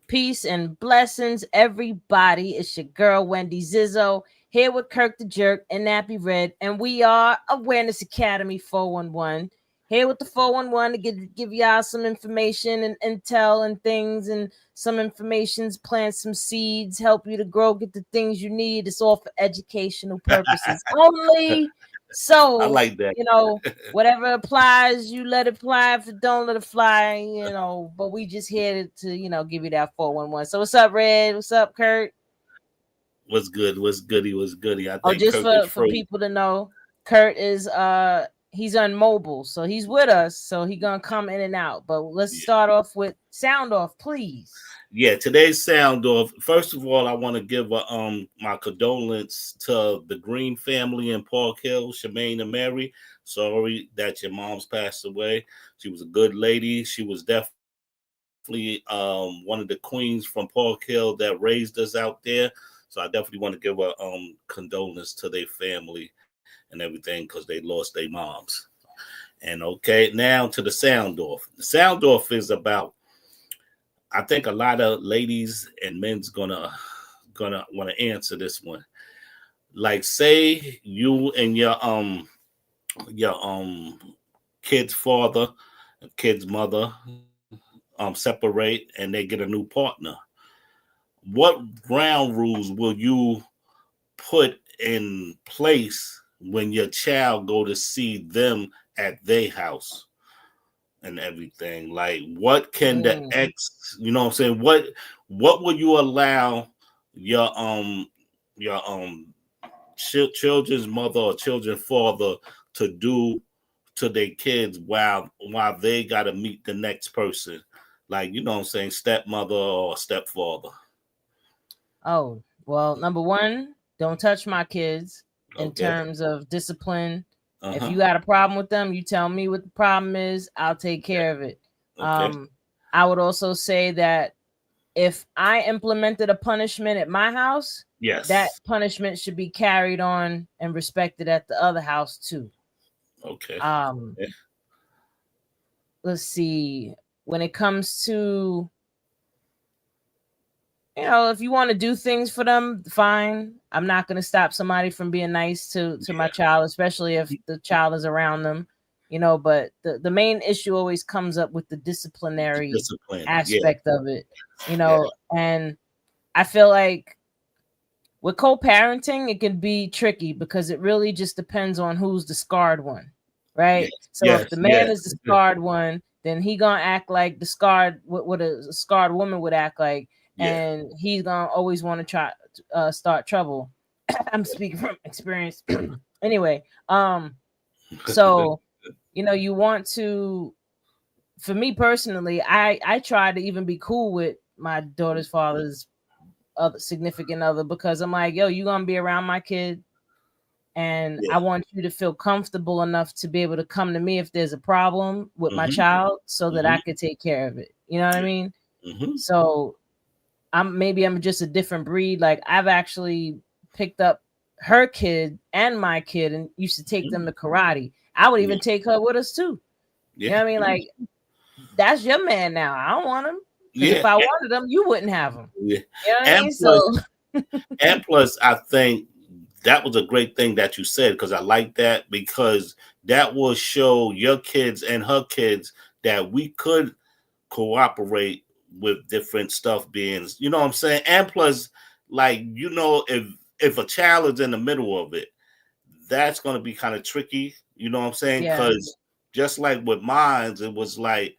Peace and blessings, everybody. It's your girl, Wendy Zizzo, here with Kirk the Jerk and Nappy Red, and we are Awareness Academy 411. Here with the 411 to give y'all some information and intel and things, and some informations, plant some seeds, help you to grow, get the things you need. It's all for educational purposes only. I So, like that. you know, whatever applies, you let it fly. If it don't, let it fly. But we just here to give you that 411. So what's up, Red? What's up, Kurt? Was good. Was goody. Was goody. I Oh, think just Kirk is for frozen. people to know, Kurt is he's on mobile, so he's with us. So he gonna come in and out. But let's Yeah. start off with sound off, please. Yeah. Today's sound off. First of all, I want to give my condolence to the Green family in Park Hill, Shemaine and Mary. Sorry that your mom's passed away. She was a good lady. She was definitely one of the queens from Park Hill that raised us out there. So I definitely want to give a condolence to their family and everything because they lost their moms. And okay, now to the sound off. The sound off is about. I think a lot of ladies and men's gonna want to answer this one. Like, say you and your kid's father, kid's mother, separate and they get a new partner. What ground rules will you put in place when your child go to see them at their house and everything? Like, what can the Mm. ex, you know what I'm saying? What will you allow your children's mother or children's father to do to their kids while they got to meet the next person? Like, you know what I'm saying, stepmother or stepfather. Oh, well, number one, don't touch my kids in Okay. terms of discipline. If Uh-huh. you got a problem with them, you tell me what the problem is. I'll take care of it. Okay. Um, I would also say that if I implemented a punishment at my house, that Yes. punishment should be carried on and respected at the other house too. Okay. Um, Yeah. let's see. When it comes to if you want to do things for them, fine. I'm not going to stop somebody from being nice to my child, especially if the child is around them. But the main issue always comes up with the The disciplinary discipline. Yeah. aspect of it. Yeah. And I feel like with co-parenting, it can be tricky because it really just depends on who's the scarred one, Yes. right? So if Yes. the man Yes. is the scarred one, then he gonna act like the scarred what a scarred woman would act like, Yeah. and he's gonna always want to try start trouble. I'm speaking from experience. Anyway, so you want to. For me personally, I try to even be cool with my daughter's father's other significant other because I'm like, yo, you gonna be around my kid, and Yeah. I want you to feel comfortable enough to be able to come to me if there's a problem with my Mm-hmm. child, so that I Mm-hmm. could take care of it. You know what I Yeah. mean? Mm-hmm. So I'm just a different breed. Like I've actually picked up her kid and my kid and used to take them Mm-hmm. to karate. I would Yeah. even take her with us too. You know Yeah. what I mean? Like that's your man now. I don't want him because if Yeah. I wanted him, you wouldn't have him. Yeah. You know what I And mean? plus, So I think that was a great thing that you said because I like that because that will show your kids and her kids that we could cooperate with different stuff being, you know what I'm saying? And plus, like, if a child is in the middle of it, that's going to be kind of tricky, you know what I'm saying? yeah. Because just like with mine, it was like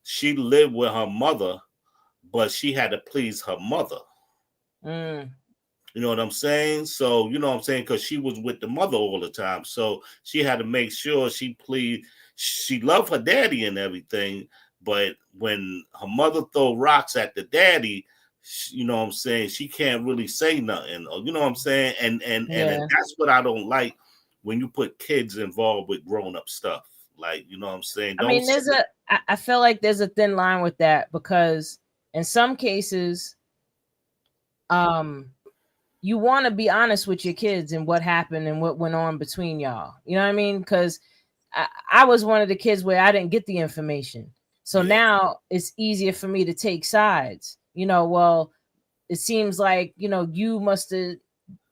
she lived with her mother, but she had to please her mother. Mm, You know what I'm saying? So, you know what I'm saying? Because she was with the mother all the time. So she had to make sure she loved her daddy and everything. But when her mother throw rocks at the daddy, you know what I'm saying? She can't really say nothing. Or, you know what I'm saying? And yeah. that's what I don't like when you put kids involved with grown up stuff. Like, you know what I'm saying? I Don't mean, say, I feel like there's a thin line with that because in some cases, um, you want to be honest with your kids and what happened and what went on between y'all. You know what I mean? Because I was one of the kids where I didn't get the information. So yeah, now it's easier for me to take sides. well, it seems like, you must have,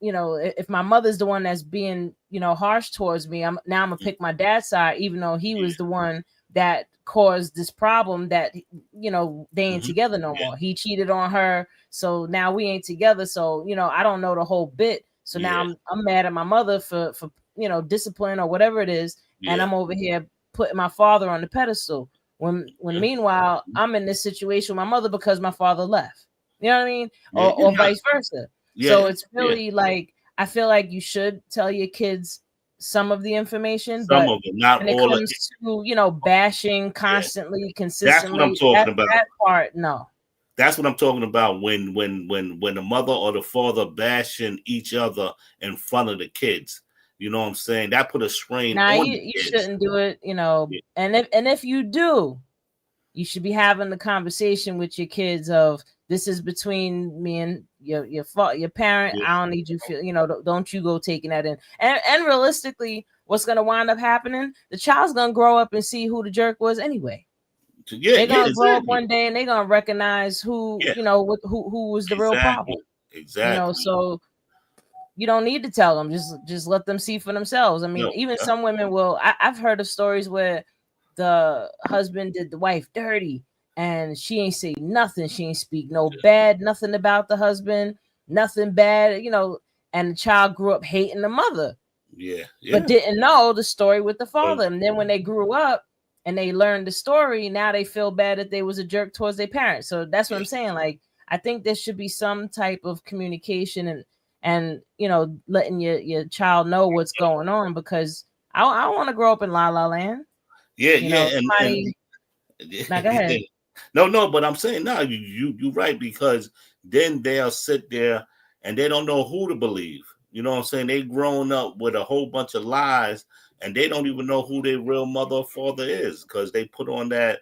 if my mother's the one that's being, harsh towards me, I'm gonna pick my dad's side, even though he was the one that caused this problem that, they ain't together no more. He cheated on her. So now we ain't together. So, I don't know the whole bit. So now I'm mad at my mother for, discipline or whatever it is. And I'm over here putting my father on the pedestal when meanwhile I'm in this situation with my mother because my father left. You know what I mean? Or vice versa. So it's really like, I feel like you should tell your kids some of the information, but of it, not when it all comes to, bashing constantly, consistently, that's what I'm talking about. That part, no. That's what I'm talking about. When the mother or the father bashing each other in front of the kids, you know what I'm saying? That put a strain on you shouldn't do it, and if you do, you should be having the conversation with your kids of, this is between me and your parent. I don't need you feel, don't you go taking that in. And realistically, what's gonna wind up happening? The child's gonna grow up and see who the jerk was anyway. They're gonna grow up one day and they're gonna recognize who who was the real problem. Exactly. So you don't need to tell them. Just let them see for themselves. I mean, even some women will. I've heard of stories where the husband did the wife dirty and she ain't say nothing. She ain't speak no bad, nothing about the husband, nothing bad, and the child grew up hating the mother. But didn't know the story with the father. And then when they grew up and they learned the story, now they feel bad that they was a jerk towards their parents. So that's what I'm saying. Like, I think there should be some type of communication and letting your child know what's going on, because I want to grow up in La La Land. Now go ahead. No, but I'm saying no, you're right, because then they'll sit there and they don't know who to believe. You know what I'm saying? They grown up with a whole bunch of lies and they don't even know who their real mother or father is, because they put on that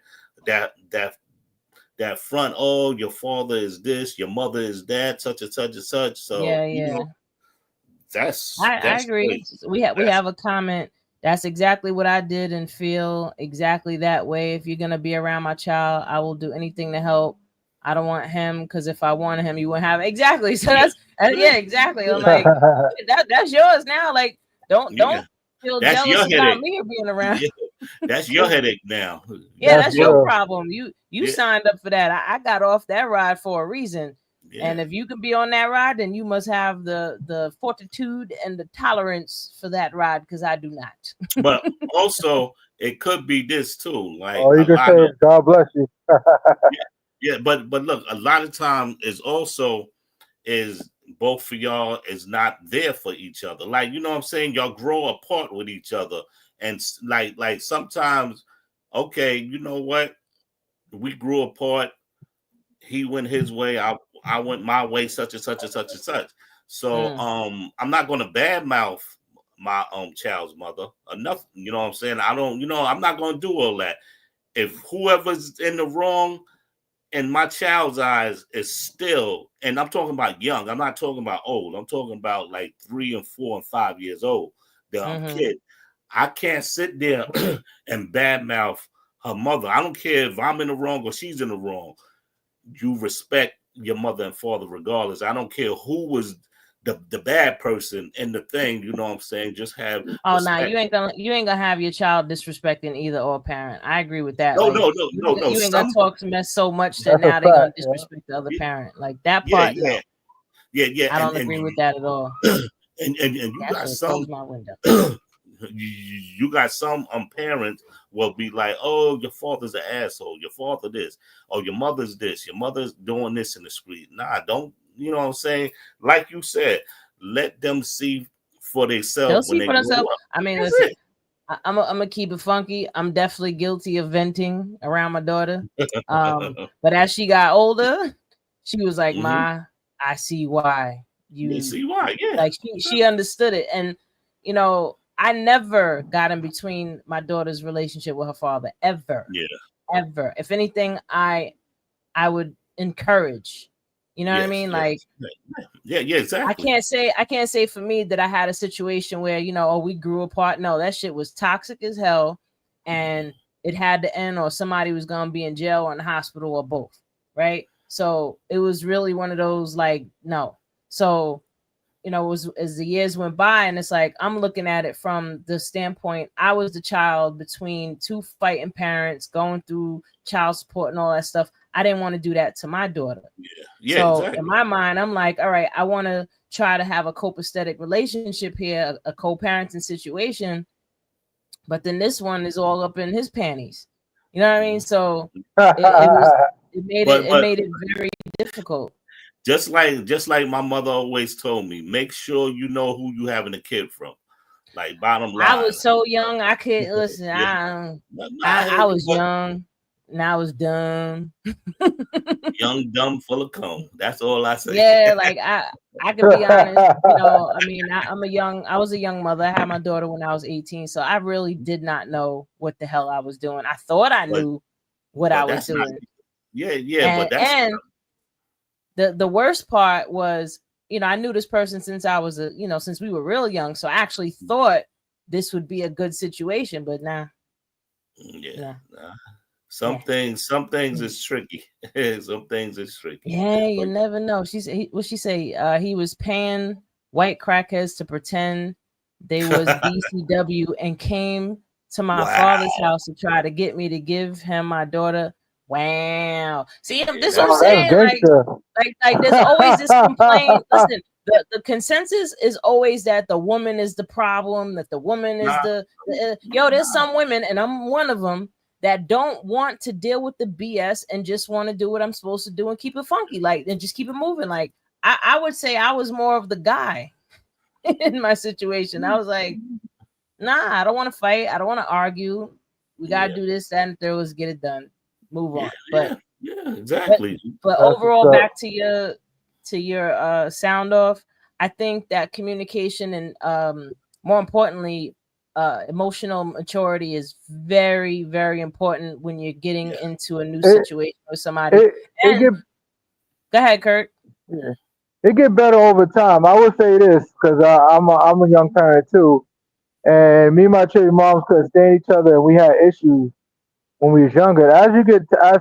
front. Oh, your father is this, your mother is that, such and such and such. So I agree. Crazy. We have a comment. That's exactly what I did and feel exactly that way. If you're gonna be around my child, I will do anything to help. I don't want him, because if I wanted him, you wouldn't have it. Exactly. So that's exactly. I'm like, that's yours now. Like, don't feel jealous about me being around. That's your headache now. That's your problem. You signed up for that. I got off that ride for a reason. And if you can be on that ride, then you must have the fortitude and the tolerance for that ride, because I do not. But also, it could be this too. Like, all you can say is God bless you. But look, a lot of time is both of y'all is not there for each other. Like, you know what I'm saying? Y'all grow apart with each other. And like sometimes, okay, you know what? We grew apart. He went his way. I went my way, such and such and such and such. So I'm not gonna badmouth my child's mother or nothing. You know what I'm saying? I'm not gonna do all that. If whoever's in the wrong in my child's eyes is still, and I'm talking about young, I'm not talking about old, I'm talking about like 3 and 4 and 5 years old, the kid. I can't sit there and badmouth her mother. I don't care if I'm in the wrong or she's in the wrong. You respect your mother and father regardless. I don't care who was the bad person in the thing. You know what I'm saying? Just have. Oh no, you ain't gonna have your child disrespecting either or parent. I agree with that. No. You ain't gonna talk to mess so much that now they're gonna disrespect the other parent. Like that part. Yeah. I don't agree with that at all. And you got some. My window. You got some parents will be like, oh, your father's an asshole, your father this, or your mother's this, your mother's doing this in the street. Nah, don't, you know what I'm saying? Like you said, let them see for themselves. They'll see for themselves. I mean, listen, I'm gonna keep it funky. I'm definitely guilty of venting around my daughter. But as she got older, she was like, Ma, I see why you see why, like she understood it. And I never got in between my daughter's relationship with her father, ever. Ever. If anything, I would encourage. You know what I mean? Like, exactly. I can't say for me that I had a situation where we grew apart. No, that shit was toxic as hell, and it had to end, or somebody was gonna be in jail or in the hospital, or both. Right? So it was really one of those like, no. So, you know, it was as the years went by, and it's like I'm looking at it from the standpoint I was the child between two fighting parents going through child support and all that stuff. I didn't want to do that to my daughter. Yeah, So exactly. in my mind, I'm like, all right, I want to try to have a copacetic relationship here, a co-parenting situation. But then this one is all up in his panties. You know what I mean? So it made it very difficult. Just like my mother always told me, make sure you know who you having a kid from. Like bottom line. I was so young, I could listen. Yeah. I was young, and I was dumb. Young, dumb, full of cum. That's all I say. Yeah, like I could be honest. You know, I mean, I was a young mother. I had my daughter when I was 18, so I really did not know what the hell I was doing. I thought I knew what I was doing. But that's the worst part was, you know, I knew this person since I was since we were real young. So I actually thought this would be a good situation, but nah. Yeah. Some things is tricky. Some things is tricky. Yeah, you never know. What she say? He was paying white crackheads to pretend they was BCW and came to my father's house to try to get me to give him my daughter. Wow. See, this is what I'm saying. Like there's always this complaint. Listen, the consensus is always that the woman is the problem, that the woman is there's some women, and I'm one of them, that don't want to deal with the BS and just want to do what I'm supposed to do and keep it funky, like, and just keep it moving. Like I would say I was more of the guy in my situation. I was like, nah, I don't want to fight. I don't want to argue. We gotta do this, that, and third. Let's get it done. Move on. But exactly. But overall, back to your sound off, I think that communication and more importantly, emotional maturity is very, very important when you're getting into a new situation with somebody. Go ahead, Kurt. Yeah. It get better over time. I would say this because I'm a young parent too, and me and my children moms couldn't stand each other, and we had issues when we was younger. As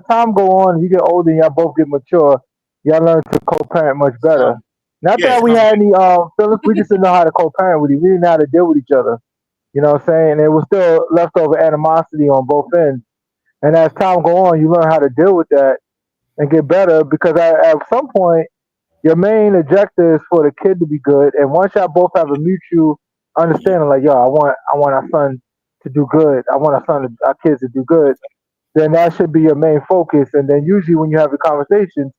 time go on, you get older, and y'all both get mature. Y'all learn to co-parent much better. Not that we had any feelings, we just didn't know how to co-parent with each other. We didn't know how to deal with each other. You know what I'm saying? And it was still leftover animosity on both ends. And as time go on, you learn how to deal with that and get better because at some point, your main objective is for the kid to be good. And once y'all both have a mutual understanding, like, yo, I want our son to do good. I want our kids to do good. Then that should be your main focus. And then usually when you have a conversation,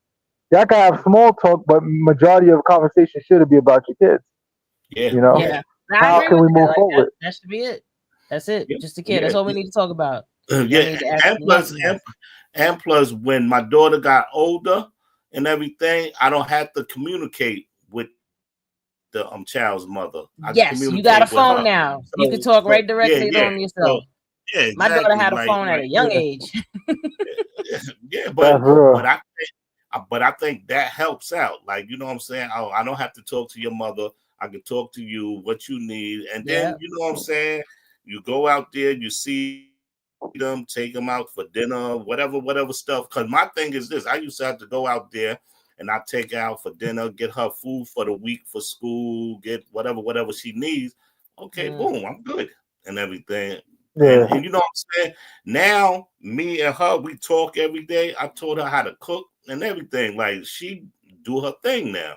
y'all can have small talk, but majority of the conversation should be about your kids. Yeah. You know? Yeah. How can we move forward? That should be it. That's it. Just a kid. That's all we need to talk about. And plus, when my daughter got older and everything, I don't have to communicate with the child's mother. Yes, you got a phone now. You can talk right directly on yourself. Exactly. My daughter had a phone at a young age. But I think that helps out. Like, you know what I'm saying? I don't have to talk to your mother. I can talk to you what you need. And then, you know what I'm saying? You go out there, you see them, take them out for dinner, whatever stuff. Because my thing is this. I used to have to go out there and I take her out for dinner, get her food for the week for school, get whatever she needs. Okay, boom, I'm good and everything. Yeah. And you know what I'm saying? Now, me and her, we talk every day. I told her how to cook and everything. Like, she do her thing now.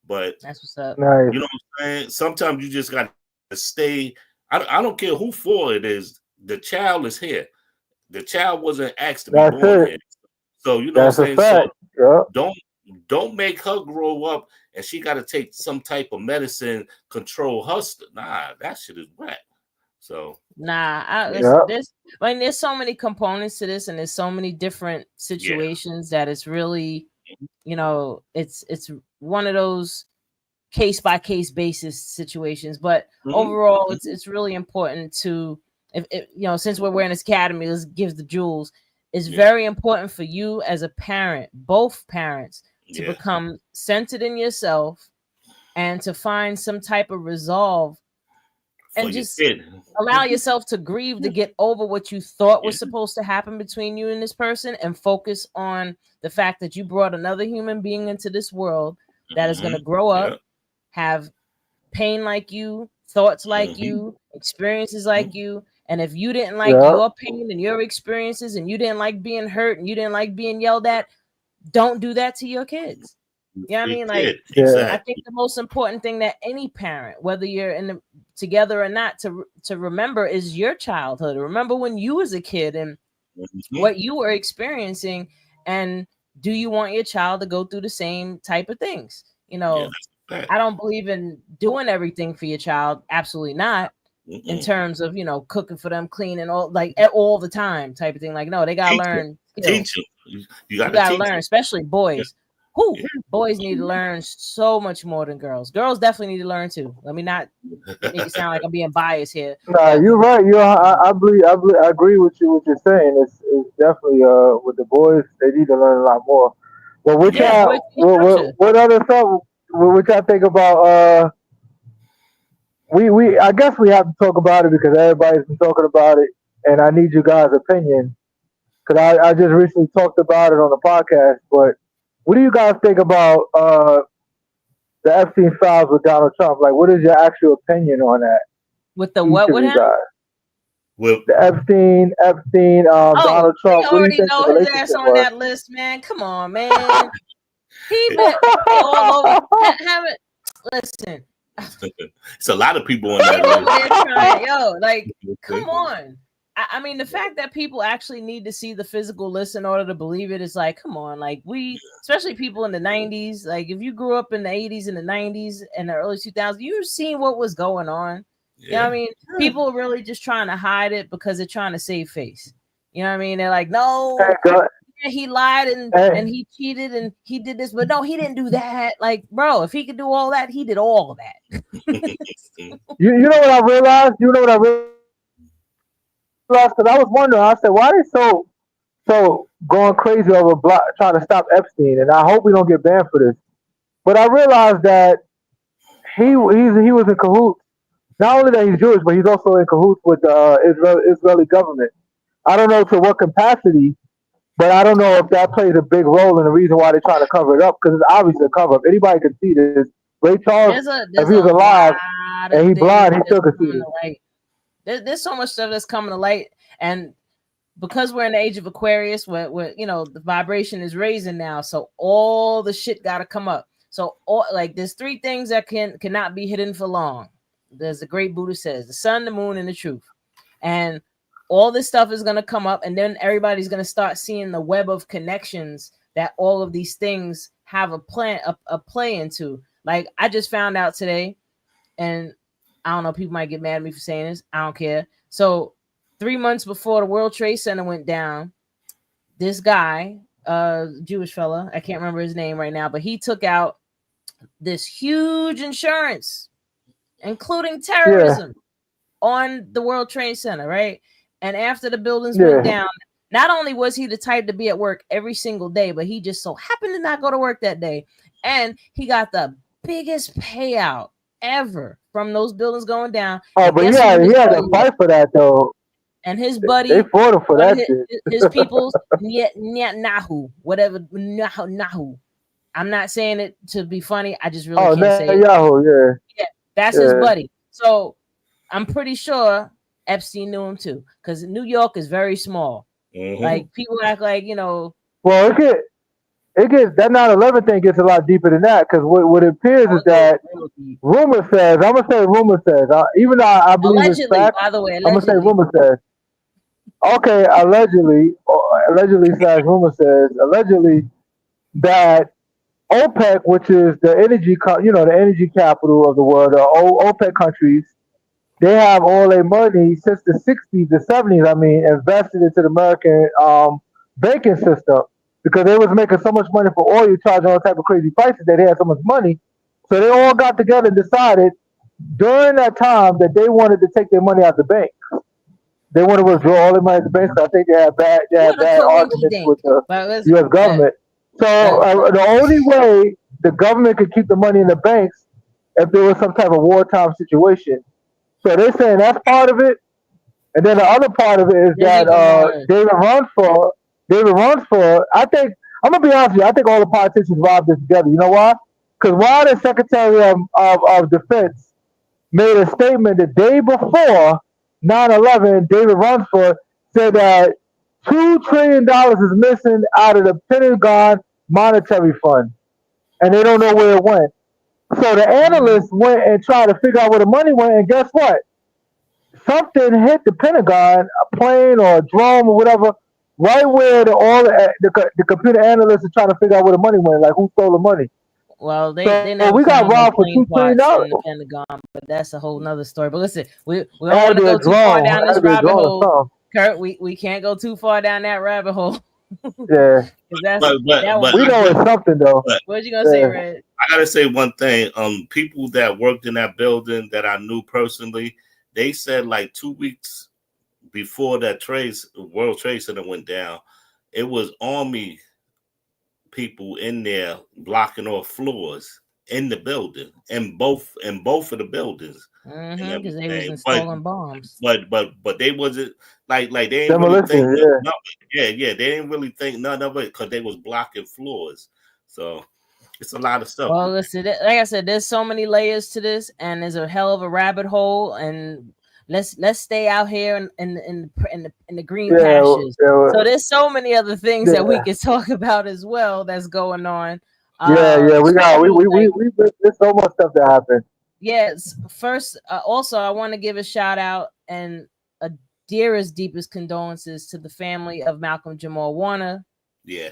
But that's what's up. You know what I'm saying? Sometimes you just got to stay. I don't care who for it is. The child is here. The child wasn't asked to be born here. So, you know what I'm saying? So don't make her grow up and she got to take some type of medicine, control her. Nah, that shit is whack. So there's so many components to this, and there's so many different situations that it's really, you know, it's one of those case by case basis situations. But overall, it's really important to, if you know, since we're wearing this academy, let's give the jewels. It's very important for you as a parent, both parents, to become centered in yourself and to find some type of resolve for and your just kid. allow yourself to grieve, to get over what you thought was supposed to happen between you and this person, and focus on the fact that you brought another human being into this world that is going to grow up, have pain like you, thoughts like you, experiences like you. And if you didn't like your pain and your experiences, and you didn't like being hurt, and you didn't like being yelled at, don't do that to your kids. You know what I mean? Like, I think the most important thing that any parent, whether you're together or not, to remember is your childhood. Remember when you was a kid and what you were experiencing, and do you want your child to go through the same type of things? You know, I don't believe in doing everything for your child. Absolutely not. In terms of, you know, cooking for them, cleaning all the time type of thing. Like, no, they gotta learn. Teach them. You gotta learn, especially boys. Boys need to learn so much more than girls. Girls definitely need to learn too. Let me not make it sound like I'm being biased here. Nah, you're right. I agree with you. What you're saying, it's definitely with the boys, they need to learn a lot more. But what what other stuff? What y'all think about? We I guess we have to talk about it because everybody's been talking about it, and I need you guys' opinion because I just recently talked about it on the podcast. But what do you guys think about the Epstein files with Donald Trump? Like, what is your actual opinion on that? With the what with him? With the Epstein, Donald Trump. We already know his ass on that list, man. Come on, man. He been all over. Listen. It's a lot of people on that list. Come on. I mean, the fact that people actually need to see the physical list in order to believe it is like, come on. Like, especially people in the 90s, like if you grew up in the 80s and the 90s and the early 2000s, you've seen what was going on. You know what I mean? People are really just trying to hide it because they're trying to save face. You know what I mean? They're like, no, he lied and he cheated and he did this, but no, he didn't do that. Like, bro, if he could do all that, he did all of that. you know what I realized? Because I was wondering, I said, why are they so going crazy over trying to stop Epstein? And I hope we don't get banned for this. But I realized that he was in cahoots. Not only that he's Jewish, but he's also in cahoots with the Israeli government. I don't know to what capacity, but I don't know if that plays a big role in the reason why they're trying to cover it up, because it's obviously a cover up. Anybody can see this. Ray Charles, if he was alive and he's blind, he still could see it. There's so much stuff that's coming to light, and because we're in the age of Aquarius, where you know the vibration is raising now, so all the shit got to come up. So there's three things that cannot be hidden for long. There's the great Buddha says, the sun, the moon, and the truth. And all this stuff is going to come up, and then everybody's going to start seeing the web of connections that all of these things have a play into. Like, I just found out today, and I don't know, people might get mad at me for saying this. I don't care. So 3 months before the World Trade Center went down, this guy, Jewish fella, I can't remember his name right now, but he took out this huge insurance, including terrorism, on the World Trade Center, right? And after the buildings went down, not only was he the type to be at work every single day, but he just so happened to not go to work that day. And he got the biggest payout ever from those buildings going down. Oh, but he had to fight for that, though. And his buddy, they fought him for that shit. His people's Netanyahu, whatever, Nahu. I'm not saying it to be funny. I just really can't say it. Yeah, that's his buddy. So I'm pretty sure Epstein knew him too, because New York is very small. Like, people act like, you know. Well, it gets that 9/11 thing gets a lot deeper than that, because what it appears is that rumor says. I'm gonna say rumor says. Even though I believe allegedly, it's fact, by the way, I'm gonna say rumor says. Okay, allegedly slash rumor says that OPEC, which is the energy, the energy capital of the world, the OPEC countries, they have all their money since the 60s, the 70s, invested into the American banking system, because they was making so much money for oil, charging all type of crazy prices that they had so much money. So they all got together and decided during that time that they wanted to take their money out the bank. They want to withdraw all their money out the bank. So I think they had bad arguments with the U.S. government. So the only way the government could keep the money in the banks if there was some type of wartime situation. So they're saying that's part of it. And then the other part of it is There's that even more. David runs for. I think I'm gonna be honest with you. I think all the politicians robbed this together. You know why? Because while the Secretary of Defense made a statement the day before 9/11, David Runsford said that $2 trillion is missing out of the Pentagon monetary fund, and they don't know where it went. So the analysts went and tried to figure out where the money went, and guess what? Something hit the Pentagon, a plane or a drone or whatever, right where the computer analysts are trying to figure out where the money went, like who stole the money. Well, they So never we got found no robbed for plane $2 trillion. parts in the Pentagon, but that's a whole nother story. But listen, we don't It had want to to be go a too far drone. down It had this to be a rabbit drone or hole. something. Kurt, we can't go too far down that rabbit hole. Yeah, 'Cause that's But that one. we know it's something though. but What you gonna say, Yeah, Red? I gotta say one thing. People that worked in that building that I knew personally, they said like 2 weeks before that World Trade Center went down, it was Army people in there blocking off floors in the building, in both of the buildings and Because they was everything. installing bombs. But they wasn't like they didn't really think demolition. nothing Yeah, of it. Yeah, they didn't really think none of it because they was blocking floors. So it's a lot of stuff. Well, listen, like I said, there's so many layers to this, and there's a hell of a rabbit hole. And let's stay out here in the green yeah, pastures. yeah, So there's so many other things that we yeah. could talk about as well that's going on. Yeah. We got Especially like there's so much stuff that happened. yes. First, also I want to give a shout out and a deepest condolences to the family of Malcolm Jamal Warner. Yeah.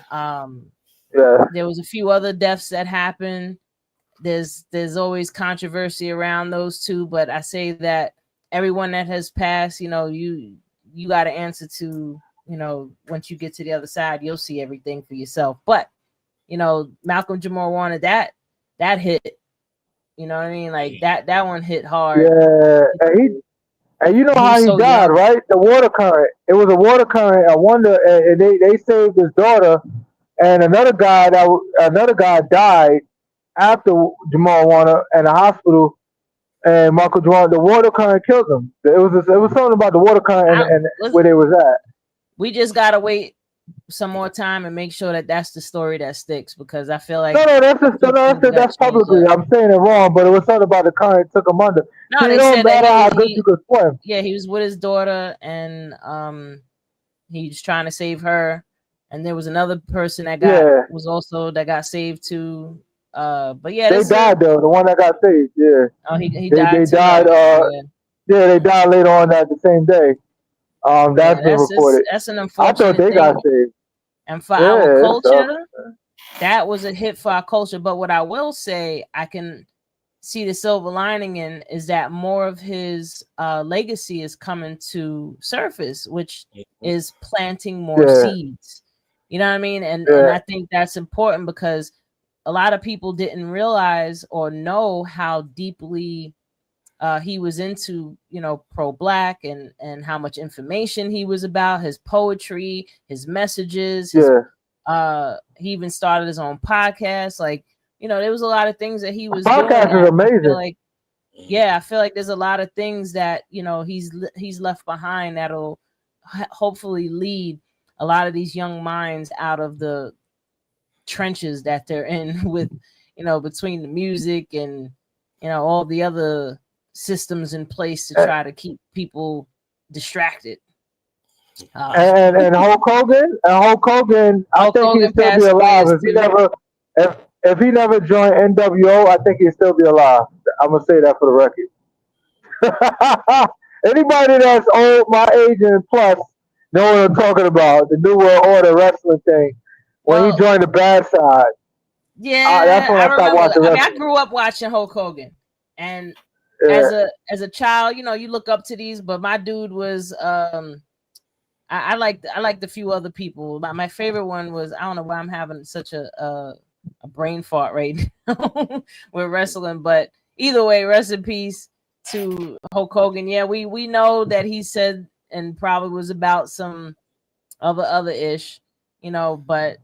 Yeah, There was a few other deaths that happened. There's always controversy around those two, but I say that everyone that has passed, you got to answer to, once you get to the other side, you'll see everything for yourself. But Malcolm Jamal Warner, that hit, you know what I mean? Like that one hit hard. yeah. And you know He how was he so died, young. right? The water current. It was a water current. I wonder, and they saved his daughter, and another guy died after Jamal Warner in the hospital, and Michael Jamal. The water current killed him. It was something about the water current and where they was at. We just gotta wait some more time and make sure that that's the story that sticks, because I feel like That's publicly. I'm saying it wrong, but it was something about the current took him under. No, So they it don't said matter how that good you could swim. yeah, he was with his daughter, and he's trying to save her, and there was another person that got saved too. But yeah, they died though. The one that got saved, yeah. Oh, he They died too. died. Yeah. They died later on that the same day. That's been reported. That's an I unfortunate thought they thing. got saved. And for our Yeah, culture, that was a hit for our culture. But what I will say, I can see the silver lining in is that more of his legacy is coming to surface, which is planting more seeds. You know what I mean? And I think that's important because a lot of people didn't realize or know how deeply he was into, pro-black and how much information he was about, his poetry, his messages. He even started his own podcast. Like, there was a lot of things that he was doing. Podcast is amazing. I feel like there's a lot of things that he's left behind that'll hopefully lead a lot of these young minds out of the trenches that they're in with, between the music and all the other systems in place to try to keep people distracted. And Hulk Hogan, I think he'd still be alive if he never joined NWO. I think he'd still be alive. I'm gonna say that for the record. Anybody that's old, my age and plus, know what I'm talking about. The New World Order wrestling thing. When he joined the bad side. Yeah, that's when I stopped watching wrestling. I grew up watching Hulk Hogan, and as a child, you look up to these, but my dude was I liked a few other people. My favorite one was, I don't know why I'm having such a brain fart right now with wrestling, but either way, rest in peace to Hulk Hogan. Yeah, we know that he said and probably was about some other ish, but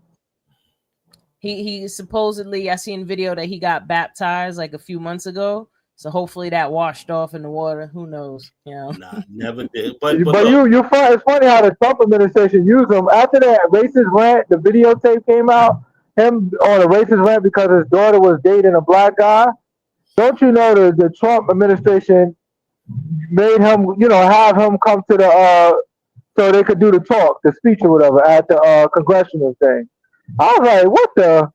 he supposedly, I seen video that he got baptized like a few months ago. So hopefully that washed off in the water. Who knows? You know. Nah, never did. But But look, you find it's funny how the Trump administration used him after that racist rant. The videotape came out, him on a racist rant because his daughter was dating a black guy. Don't you know the Trump administration made him, have him come to the so they could do the talk, the speech or whatever at the congressional thing. I was like, what the?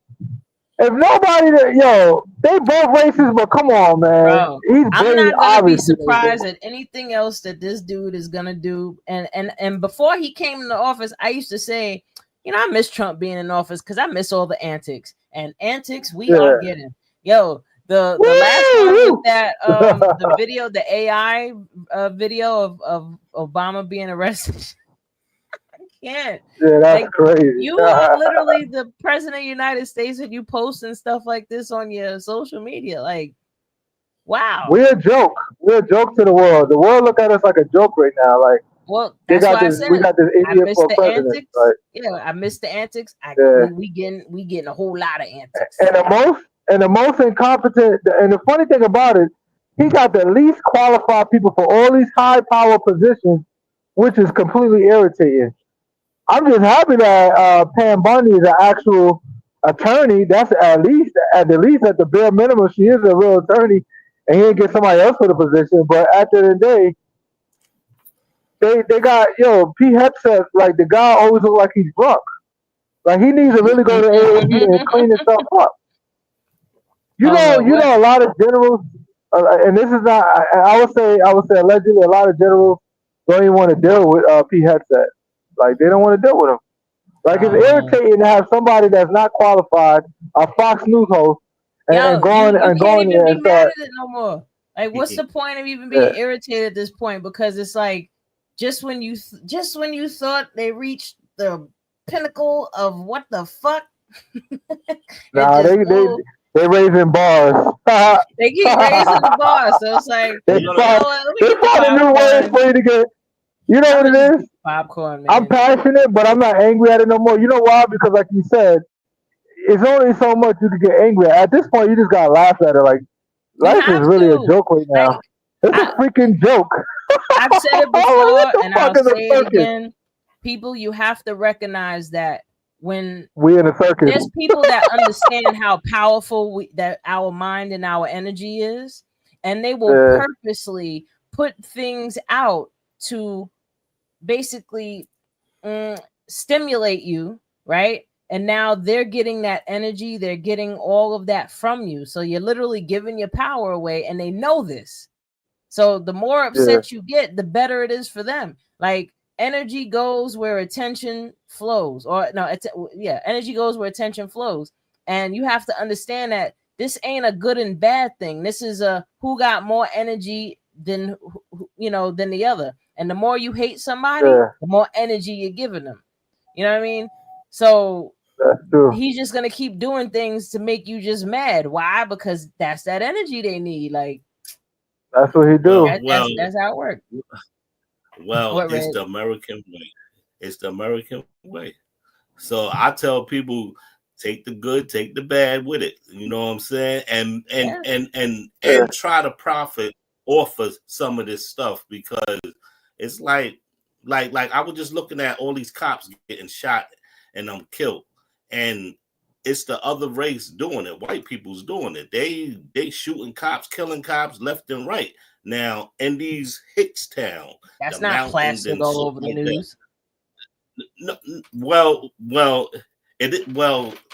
If nobody, they both racist, but come on, man, Bro, he's I'm very not gonna be obvious. surprised at anything else that this dude is gonna do. And before he came into office, I used to say, I miss Trump being in office because I miss all the antics. And antics we are getting. Yo, the last one with that the video, the AI video of Obama being arrested. Can't. Yeah, that's crazy. You are literally the president of the United States and you posting stuff like this on your social media. Like, wow. We're a joke. We're a joke to the world. The world look at us like a joke right now. Like, well, that's why we got this idiot for president. Antics. Like, I miss the antics. We getting a whole lot of antics. And the most incompetent. And the funny thing about it, he got the least qualified people for all these high power positions, which is completely irritating. I'm just happy that Pam Bundy is an actual attorney. That's at the least at the bare minimum, she is a real attorney, and he didn't get somebody else for the position. But at the end of the day, they got Pete Hegseth, like the guy always looks like he's drunk. Like he needs to really go to AAB and clean himself up. You know, a lot of generals, and this is not. I would say allegedly, a lot of generals don't even want to deal with Pete Hegseth. Like they don't want to deal with him. Like it's irritating to have somebody that's not qualified, a Fox News host, and going there and start. No more. Like, what's the point of even being irritated at this point? Because it's like just when you thought they reached the pinnacle of what the fuck. Nah, they raising bars. They keep raising the bar, so it's like they found a new way for you to get. You know what it is? Popcorn, man. I'm passionate, but I'm not angry at it no more. You know why? Because like you said, it's only so much you can get angry at. At this point, you just gotta laugh at it. Like life is really a joke right now. It's a freaking joke. I've said it before, and I'll say it again. People, you have to recognize that when we in a circus, there's people that understand how powerful that our mind and our energy is, and they will purposely put things out to basically stimulate you, right? And now they're getting that energy, they're getting all of that from you. So you're literally giving your power away, and they know this. So the more upset you get, the better it is for them. Like energy goes where attention flows, or no, energy goes where attention flows. And you have to understand that this ain't a good and bad thing. This is a who got more energy than than the other. And the more you hate somebody, the more energy you're giving them. You know what I mean? So he's just gonna keep doing things to make you just mad. Why? Because that's that energy they need. Like that's what he do. That's how it works. Well, it's the American way. It's the American way. So I tell people, take the good, take the bad with it. You know what I'm saying? And try to profit off of some of this stuff, because it's like I was just looking at all these cops getting shot and killed, and it's the other race doing it. White people's doing it. They shooting cops, killing cops left and right. Now in these Hickstown, that's not plastic all over the news. No, well,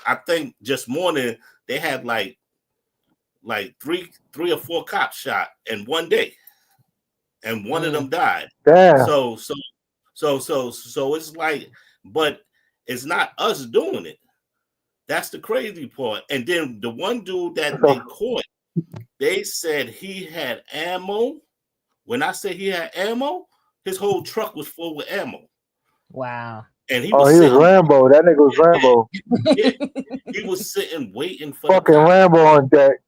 I think just morning they had like three or four cops shot in one day, and one of them died. Damn. So it's like, but it's not us doing it. That's the crazy part. And then the one dude that they caught, they said he had ammo. When I say he had ammo, his whole truck was full with ammo. Wow. And he was Rambo. That nigga was Rambo. He was sitting waiting for fucking Rambo on deck.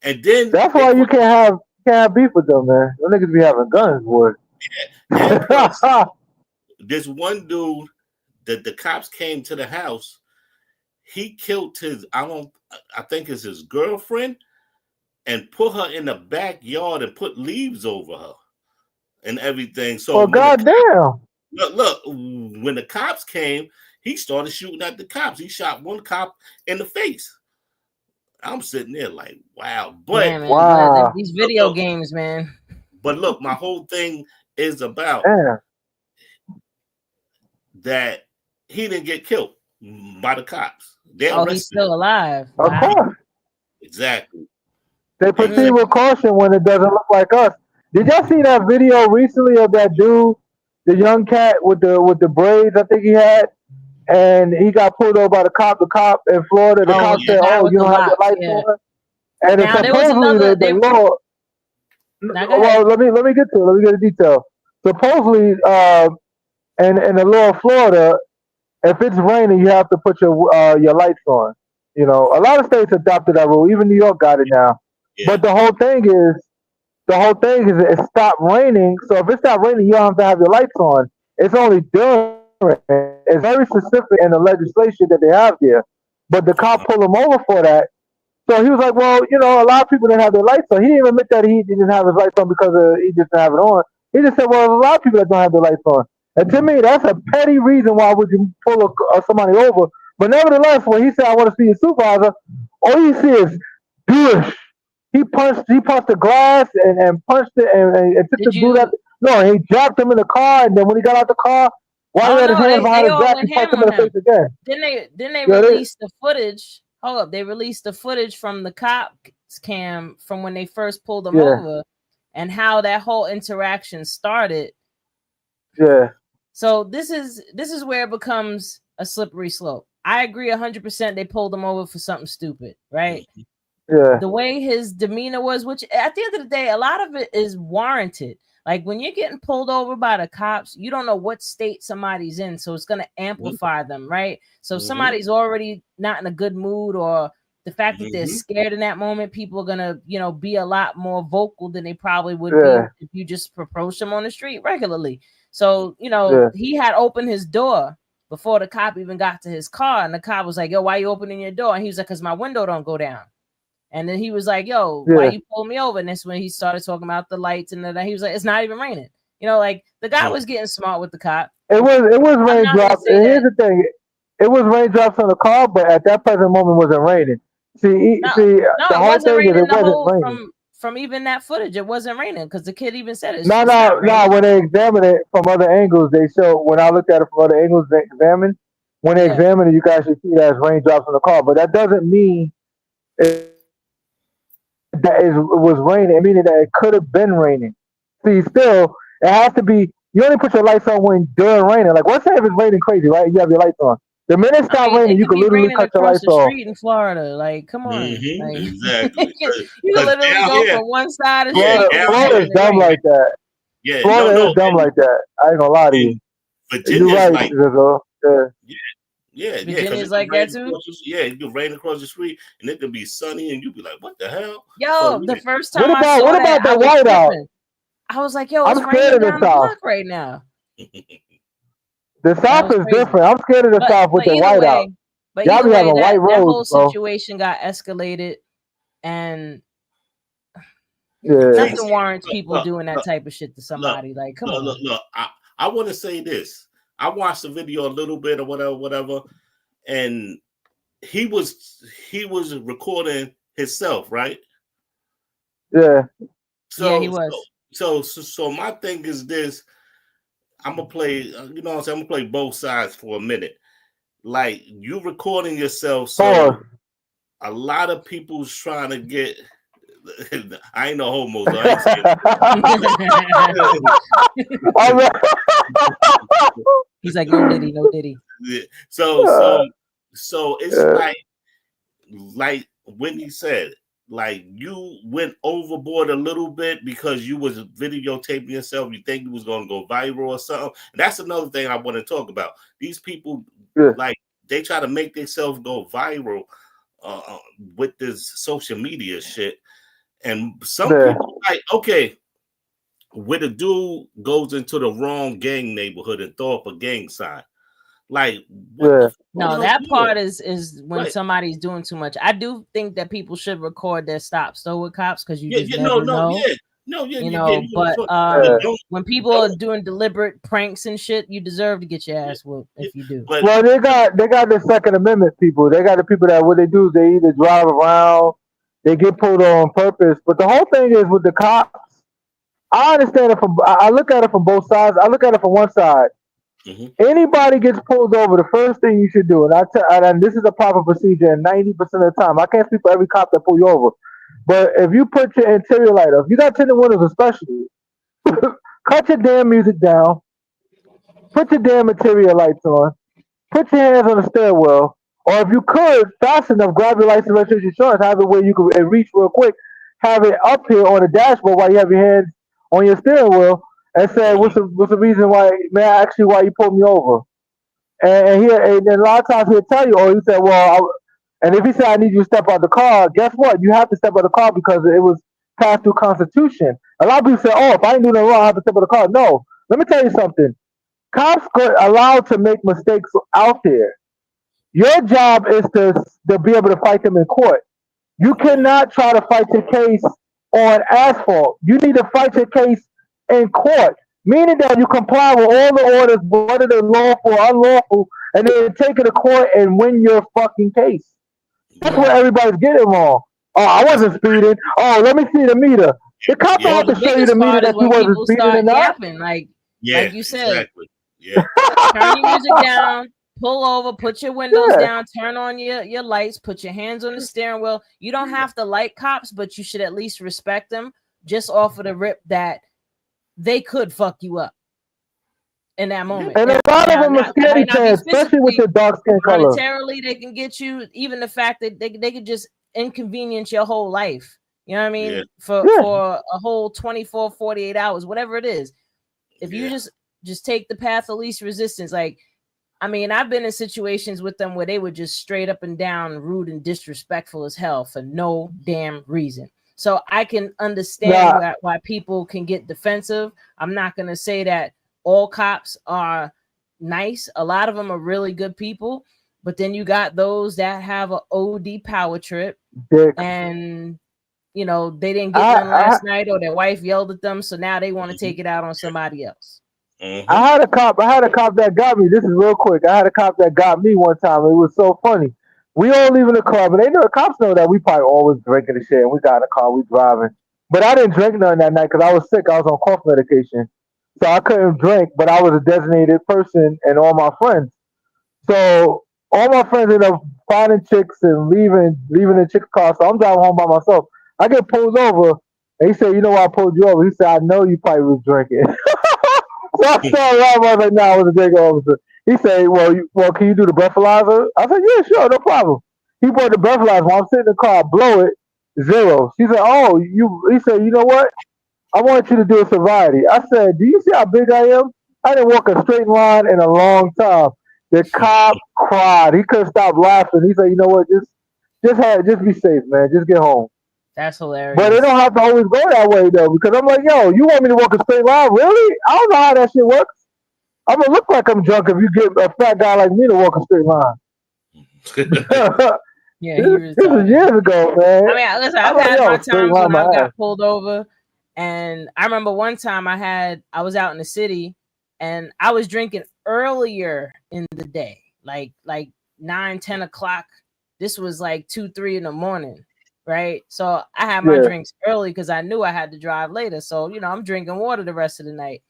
And then that's why you can't have beef with them, man. Them niggas be having guns, boy. Yeah. This one dude, the cops came to the house. He killed I think it's his girlfriend, and put her in the backyard and put leaves over her and everything. So Well, goddamn. look, when the cops came, he started shooting at the cops. He shot one cop in the face. I'm sitting there like, wow. But yeah, man, wow. these video games, man. But look, my whole thing is about that he didn't get killed by the cops. He's still alive. Of course. Exactly. They proceed with caution when it doesn't look like us. Did y'all see that video recently of that dude, the young cat with the braids? I think he had, and he got pulled over by the cop. The cop in Florida, the cop said, "Oh, you don't have your lights on." And it's supposedly the law. Well, let me get to it. Let me get the detail. Supposedly, in the law of Florida, if it's raining, you have to put your lights on. You know, a lot of states adopted that rule. Even New York got it now. Yeah. But the whole thing is it stopped raining. So if it stopped raining, you don't have to have your lights on. It's only during. It's very specific in the legislation that they have there. But the cop pulled him over for that. So he was like, well, you know, a lot of people didn't have their lights on. He didn't even admit that he didn't have his lights on because he just didn't have it on. He just said, well, there's a lot of people that don't have their lights on. And to me, that's a petty reason why would you pull somebody over. But nevertheless, when he said, I want to see your supervisor, all you see is douche. He punched the glass and punched it and took the dude out. No, he dropped him in the car, and then when he got out the car, while he had his hands behind his back, he punched him in the face again. Then they released the footage. Hold up, they released the footage from the cops cam from when they first pulled him over and how that whole interaction started. Yeah. So this is where it becomes a slippery slope. I agree 100% they pulled him over for something stupid, right? Yeah. The way his demeanor was, which at the end of the day, a lot of it is warranted. Like when you're getting pulled over by the cops, you don't know what state somebody's in. So it's going to amplify them, right? So if somebody's already not in a good mood, or the fact that they're scared in that moment, people are going to, you know, be a lot more vocal than they probably would be if you just approach them on the street regularly. So, you know, he had opened his door before the cop even got to his car. And the cop was like, yo, why you opening your door? And he was like, because my window don't go down. And then he was like, yo, why you pulled me over? And that's when he started talking about the lights. And then he was like, it's not even raining. You know, like the guy was getting smart with the cop. It was raindrops. And here's the thing. It was raindrops on the car, but at that present moment, it wasn't raining. The whole thing is it wasn't raining. From even that footage, it wasn't raining because the kid even said it. No. When they examined it from other angles, they show. When I looked at it from other angles, they examined. When they examined it, you can actually see that as raindrops on the car. But that doesn't mean that it was raining. Meaning that it could have been raining. See, still, it has to be. You only put your lights on when during raining. Like, let's say if it's raining crazy, right? You have your lights on. The minute it stops raining, you can literally cut your lights off. Street in Florida, like, come on, like, exactly. you can literally go from one side of Florida is dumb like that. Yeah, Florida is dumb like that. I ain't gonna lie to you. Virginia's right, like, yeah. Virginia's like that too. You can rain across the street and it can be sunny, and you be like, "What the hell?" Yo, the first time I saw that, the whiteout? I was like, "Yo, it's raining down the block right now." The South is different. I'm scared of the South with the whiteout. But y'all be having white roads. That whole situation got escalated, and nothing warrants people doing that type of shit to somebody. Like, come on. Look. I want to say this. I watched the video a little bit or whatever, and he was recording himself, right? Yeah. So he was. So my thing is this. I'm gonna play, you know what I'm saying? I'm gonna play both sides for a minute. Like, you recording yourself, so a lot of people's trying to get. I ain't no homo, so I ain't He's like, no diddy. Yeah. So it's like Whitney said. Like, you went overboard a little bit because you was videotaping yourself. You think you was going to go viral or something. And that's another thing I want to talk about. These people, like, they try to make themselves go viral with this social media shit. And some people like, okay, when a dude goes into the wrong gang neighborhood and throw up a gang sign, Like, Yeah. No, that part is when Right. somebody's doing too much. I do think that people should record their stops though with cops because you just no, never know. You know, but when people are doing deliberate pranks and shit, you deserve to get your ass whooped if you do. But Well, they got the Second Amendment people. They got the people that what they do is they either drive around, they get pulled on purpose. But the whole thing is with the cops. I understand it from. I look at it from both sides. I look at it from one side. Anybody gets pulled over, the first thing you should do, and this is a proper procedure, and 90% of the time, I can't speak for every cop that pull you over, but if you put your interior light up, you got tinted windows especially, cut your damn music down, put your damn interior lights on, put your hands on the stairwell, or if you could, fast enough, grab your license, registration, insurance, have it where you can reach real quick, have it up here on the dashboard while you have your hands on your steering wheel, and say, what's the reason why, may I ask you why you pulled me over? And then a lot of times he'll tell you, or he said, well, and if he said, I need you to step out the car, guess what? You have to step out the car because it was passed through Constitution. A lot of people say, oh, if I ain't doing nothing wrong, I have to step out the car. No, let me tell you something. Cops are allowed to make mistakes out there. Your job is to be able to fight them in court. You cannot try to fight your case on asphalt. You need to fight your case in court, meaning that you comply with all the orders, whether they're lawful or unlawful, and then take it to court and win your fucking case. That's what everybody's getting wrong. Oh, I wasn't speeding. Oh, let me see the meter. The cop don't have to show you the meter that you wasn't speeding or not. Like you said, turn your music down, pull over, put your windows down, turn on your lights, put your hands on the steering wheel. You don't have to like cops, but you should at least respect them just off of the rip that they could fuck you up in that moment. And a lot of them are scaredy cats, especially with your dark skin color. Monetarily, they can get you. Even the fact that they could just inconvenience your whole life. You know what I mean? For a whole 24, 48 hours, whatever it is. If you just take the path of least resistance, like, I mean, I've been in situations with them where they were just straight up and down rude and disrespectful as hell for no damn reason. So I can understand why people can get defensive. I'm not going to say that all cops are nice. A lot of them are really good people. But then you got those that have an OD power trip. And, you know, they didn't get done last night or their wife yelled at them. So now they want to take it out on somebody else. I had a cop that got me. This is real quick. I had a cop that got me one time. It was so funny. We all leaving the club, and the cops know that we probably always drinking and shit, and we got in the car, we driving. But I didn't drink nothing that night because I was sick. I was on cough medication. So I couldn't drink, but I was a designated person and all my friends. So all my friends ended up finding chicks and leaving the chick's car. So I'm driving home by myself. I get pulled over, and he said, you know why I pulled you over? He said, I know you probably was drinking. So I started laughing. I was like, I was a drinking officer. He said, well, can you do the breathalyzer? I said, yeah, sure, no problem. He brought the breathalyzer. While I'm sitting in the car, I blow it, 0. She said, oh, he said, you know what? I want you to do a sobriety. I said, do you see how big I am? I didn't walk a straight line in a long time. The cop cried. He couldn't stop laughing. He said, you know what? Just be safe, man. Just get home. That's hilarious. But it don't have to always go that way, though, because I'm like, yo, you want me to walk a straight line? Really? I don't know how that shit works. I'm going to look like I'm drunk if you get a fat guy like me to walk a straight line. Yeah, this was years ago, man. I mean, listen, I've had my times when I got pulled over, and I remember one time I was out in the city, and I was drinking earlier in the day, like 9, 10 o'clock. This was like 2, 3 in the morning, right? So I had my drinks early because I knew I had to drive later. So, you know, I'm drinking water the rest of the night.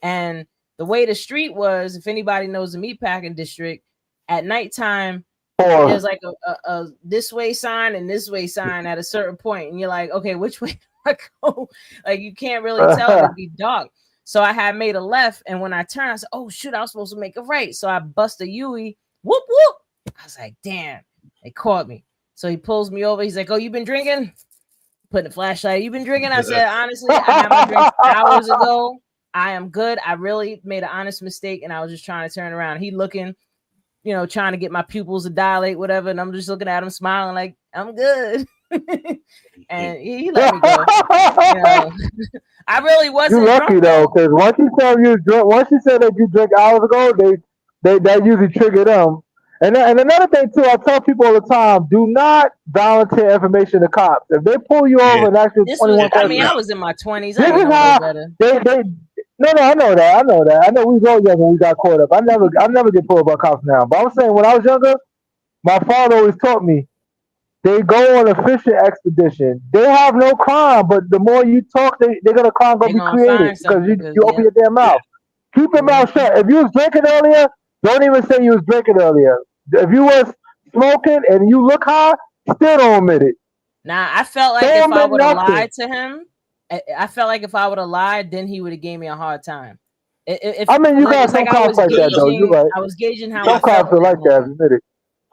And the way the street was, if anybody knows the meatpacking district, at nighttime, there's like a this way sign and this way sign at a certain point, and you're like, okay, which way do I go? Like, you can't really tell. It'd be dark. So I had made a left, and when I turned, I said, oh shoot, I was supposed to make a right. So I bust a Yui, whoop whoop. I was like, damn, they caught me. So he pulls me over. He's like, oh, you been drinking? Putting a flashlight. You been drinking? I said, honestly, I had my drinks hours ago. I am good. I really made an honest mistake, and I was just trying to turn around. He looking, you know, trying to get my pupils to dilate, whatever. And I'm just looking at him, smiling like, I'm good. And he let me go. You know, I really wasn't. You're lucky though, because once you said that you drank hours ago, that usually trigger them. And another thing too, I tell people all the time: do not volunteer information to cops. If they pull you Yeah. over and ask you This 21 was, I mean, questions, I was in my 20s. I this didn't is know no how better. they. No, I know that. I know we was all young when we got caught up. I never get pulled by cops now. But I'm saying when I was younger, my father always taught me they go on a fishing expedition. They have no crime, but the more you talk, they're gonna crime They're gonna be gonna created find because something. you open Yeah. your damn mouth. Keep your mouth shut. If you was drinking earlier, don't even say you was drinking earlier. If you was smoking and you look high, still don't admit it. Now I felt like if Don't I admit would have nothing. lied to him, I felt like if I would have lied, then he would have gave me a hard time. If I mean, you like got it's like some cops like that though. You're right. I was gauging how Some I felt cops in are that like that. moment. Admit it.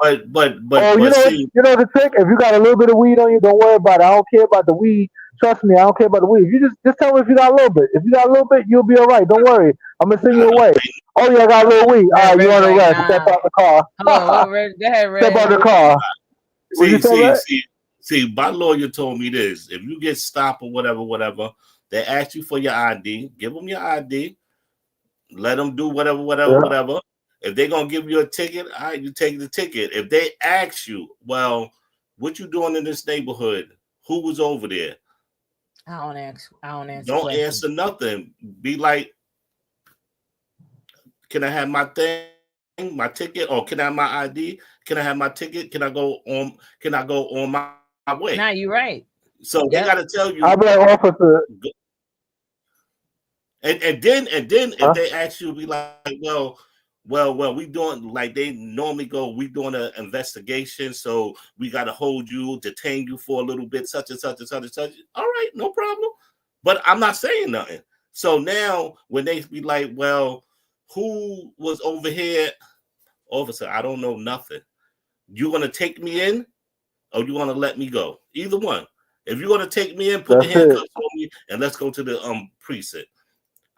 Oh, But see, you know the trick. If you got a little bit of weed on you, don't worry about it. I don't care about the weed. Trust me, I don't care about the weed. If you just tell me if you got a little bit. If you got a little bit, you'll be all right. Don't worry. I'm gonna send you away. Oh yeah, I got a little weed. All right, you Red's on the like, rest. Step nah. out the car. Hold on, Red, go ahead, Step out Red. the car. What you see, say, see, Red? see, see, my lawyer told me this. If you get stopped or whatever, they ask you for your ID. Give them your ID. Let them do Yeah. whatever. If they're gonna give you a ticket, all right, you take the ticket. If they ask you, well, what you doing in this neighborhood? Who was over there? I don't answer Don't questions. answer nothing. Be like, can I have my thing, my ticket, or can I have my ID? Can I have my ticket? Can I go on my way? Nah, you're right. So they Yep. gotta tell you. I'll be like, officer. And then Huh? if they ask you, be like, we doing like they normally go, we doing an investigation, so we got to hold you, detain you for a little bit, such and such and such and such. All right, no problem. But I'm not saying nothing. So now when they be like, well, who was over here, officer? I don't know nothing. You gonna take me in, or you gonna let me go? Either one. If you're gonna take me in, put the That's it. handcuffs on me, and let's go to the precinct.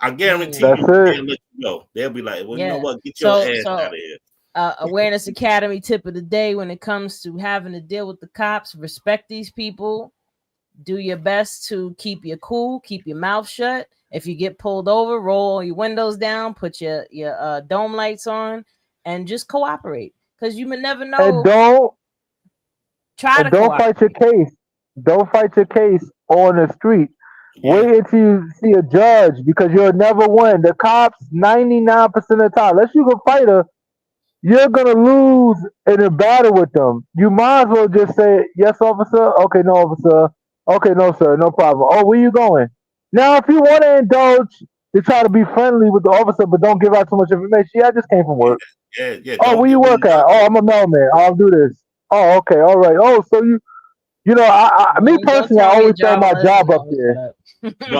I guarantee That's you it. they'll let you go. They'll be like, well, you know Yeah. what? Get your ass So out of here. Awareness Academy tip of the day when it comes to having to deal with the cops: respect these people. Do your best to keep your cool, keep your mouth shut. If you get pulled over, roll your windows down, put your dome lights on, and just cooperate. Because you may never And know. Try to don't fight your cooperate. case. Don't fight your case on the street. Yeah. Wait until you see a judge because you'll never win. The cops, 99% of the time, unless you can fight her, you're gonna lose in a battle with them. You might as well just say, yes, officer. Okay, no, officer. Okay, no, sir. No problem. Oh, where you going? Now, if you want to indulge to try to be friendly with the officer, but don't give out too much information. Yeah, I just came from work. Yeah. Oh, Don't where you give them work at? Oh, nothing. I'm a mailman. I'll do this. Oh, okay, all right. Oh, so you know, me Don't personally, I tell me your always throw job my unless job no, up let me there. shut up.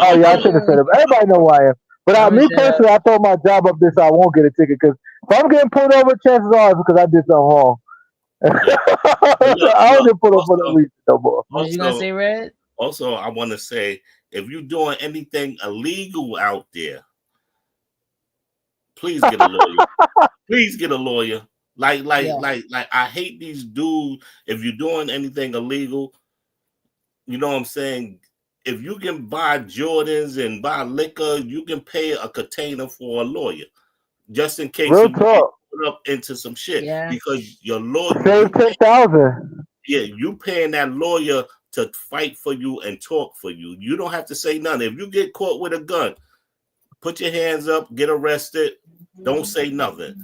Oh yeah, I should have said it. Everybody know who I am. But Let me me shut up. personally, I throw my job up there so I won't get a ticket. Because if I'm getting pulled over, chances are it's because I did something wrong. Yeah. But I don't look. get pulled over for no reason no more. What you gonna Also, say, Red? also, I want to say, if you're doing anything illegal out there, please get a lawyer. Please get a lawyer. Like, Yeah. I hate these dudes. If you're doing anything illegal, you know what I'm saying? If you can buy Jordans and buy liquor, you can pay a container for a lawyer, just in case Real you get talk. put up into some shit. Yeah. Because your lawyer, Save 10,000. you paying that lawyer to fight for you and talk for you. You don't have to say nothing. If you get caught with a gun, put your hands up, get arrested. Don't say nothing.